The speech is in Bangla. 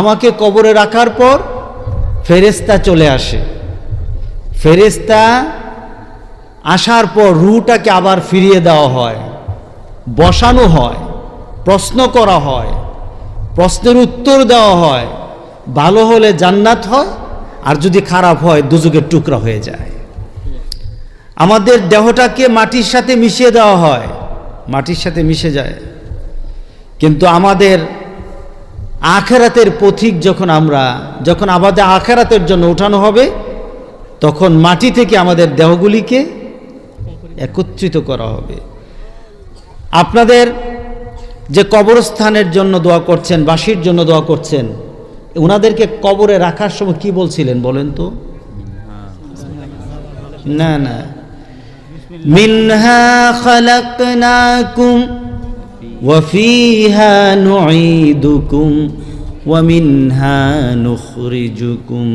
আমাকে কবরে রাখার পর ফেরেশতা চলে আসে। ফেরেশতা আসার পর রূহটাকে আবার ফিরিয়ে দেওয়া হয়, বসানো হয়, প্রশ্ন করা হয়, প্রশ্নের উত্তর দেওয়া হয়। ভালো হলে জান্নাত হয়, আর যদি খারাপ হয় দুজকের টুকরা হয়ে যায়। আমাদের দেহটাকে মাটির সাথে মিশিয়ে দেওয়া হয়, মাটির সাথে মিশে যায়। কিন্তু আমাদের আখিরাতের পথিক যখন আমাদের আখিরাতের জন্য উঠানো হবে, তখন মাটি থেকে আমাদের দেহগুলিকে একত্রিত করা হবে। আপনাদের যে কবরস্থানের জন্য দোয়া করছেন, বাসির জন্য দোয়া করছেন, ওনাদেরকে কবরে রাখার সময় কি বলছিলেন বলেন তো? না না, মিনহা খালাকনাকুম ওয়া ফিহা নুঈদুকুম ওয়া মিনহা নুখরিজুকুম